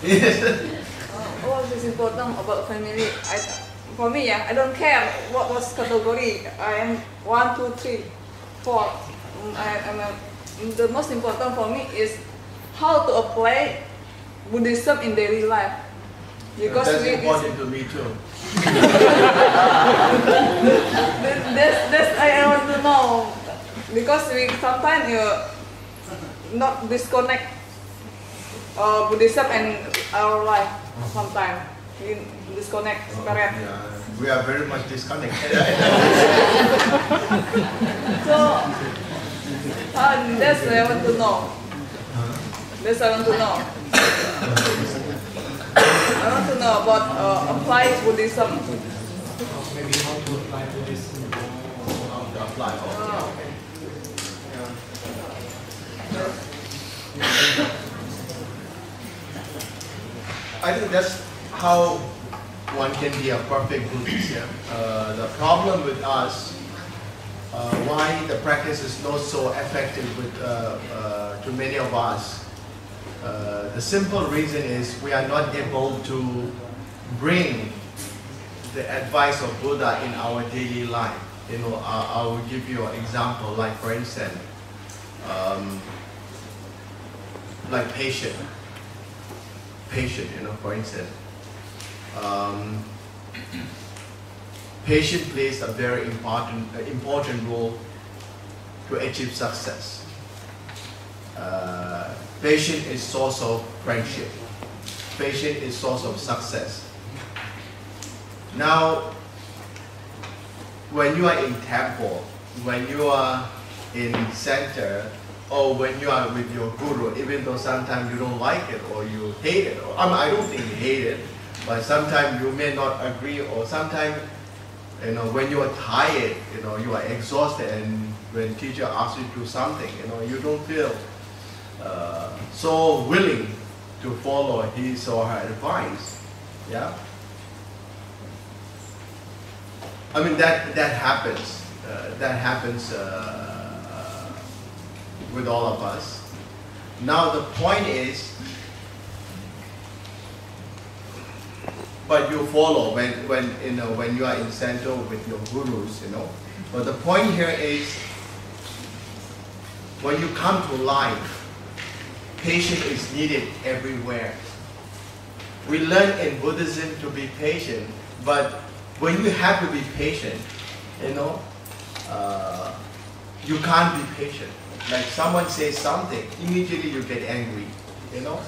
What is important about family? For me, I don't care what was category. I am 1, 2, 3, 4. The most important for me is how to apply Buddhism in daily life. Because that's important to me too. That's I want to know. Because we sometimes not disconnect Buddhism and our life. Sometimes we disconnect. Correct. Yeah, we are very much disconnected. So that's what I want to know. That's what I want to know. I want to know about apply Buddhism. Maybe how to apply Buddhism. How to apply. Okay. I think that's how one can be a perfect Buddhist. Yeah? The problem with us, why the practice is not so effective with, to many of us, the simple reason is we are not able to bring the advice of Buddha in our daily life. You know, I will give you an example, like for instance, like patient, you know, for instance. Patient plays a very important role to achieve success. Patient is source of friendship. Patient is source of success. Now, when you are in temple, when you are in center, or when you are with your guru, even though sometimes you don't like it or you hate it, or I don't think you hate it, but sometimes you may not agree, or sometimes, you know, when you are tired, you know, you are exhausted, and when teacher asks you to do something, you know, you don't feel so willing to follow his or her advice. Yeah. I mean that happens. That happens with all of us. Now the point is, but you follow when you know, when you are in center with your gurus, you know. But the point here is, when you come to life, patience is needed everywhere. We learn in Buddhism to be patient, but when you have to be patient, you know, you can't be patient. Like someone says something, immediately you get angry, you know.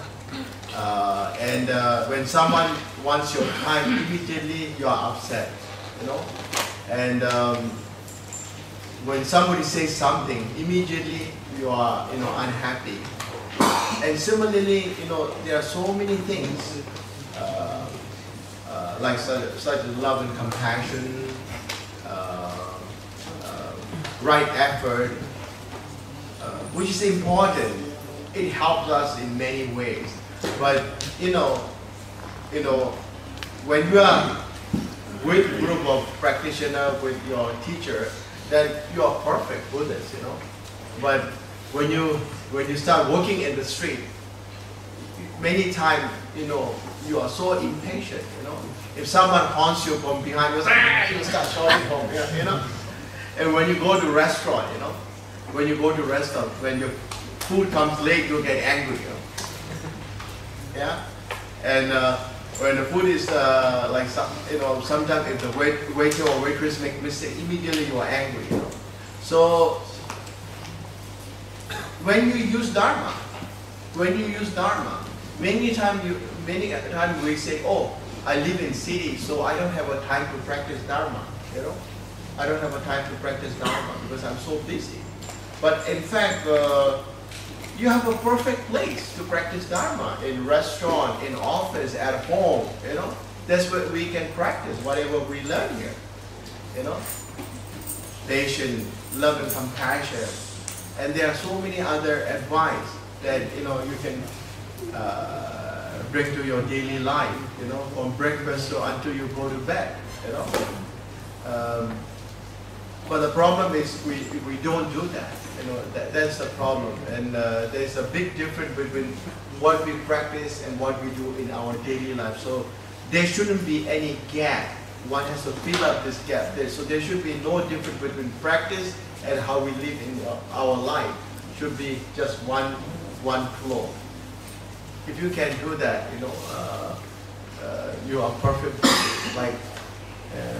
When someone wants your time, immediately you are upset, you know. And when somebody says something, immediately you are, you know, unhappy. And similarly, you know, there are so many things like such as love and compassion, right effort, which is important. It helps us in many ways. But you know, when you are with a group of practitioners, with your teacher, that you are perfect Buddhist, you know. But when you start walking in the street, many times, you know, you are so impatient, you know. If someone haunts you from behind, you start shouting home, you know. And when you go to restaurant, you know, when your food comes late, you get angry, you know. Yeah. And when the food is like you know, sometimes if the waiter or waitress make mistake, immediately you are angry, you know. So when you use Dharma, many times we say, oh, I live in city, so I don't have a time to practice Dharma, you know. I don't have a time to practice Dharma because I'm so busy. But in fact, you have a perfect place to practice Dharma, in restaurant, in office, at home, you know. That's where we can practice whatever we learn here, you know. Patience, love and compassion. And there are so many other advice that, you know, you can bring to your daily life, you know, from breakfast to until you go to bed, you know. But the problem is we don't do that. That's the problem, and there's a big difference between what we practice and what we do in our daily life. So there shouldn't be any gap. One has to fill up this gap there. So there should be no difference between practice and how we live in our life. Should be just one flow. If you can do that, you are perfect. Like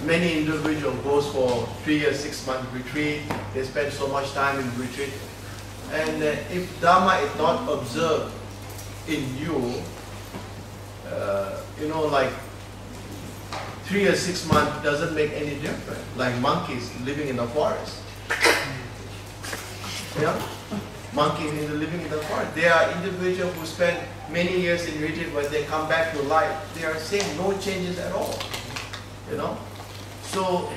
many individuals goes for 3 years, 6 month retreat. They spend so much time in retreat, and if Dharma is not observed in you, like 3 or 6 months doesn't make any difference. Like monkeys living in the forest. Yeah, monkeys living in the forest. There are individuals who spend many years in retreat. When they come back to life, they are saying no changes at all. So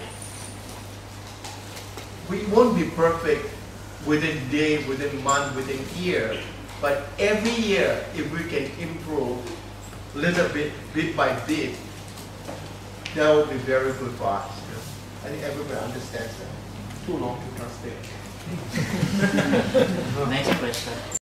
we won't be perfect within day, within month, within year. But every year, if we can improve little bit by bit, that would be very good for us. I think everybody understands that. Too long to translate. Next question.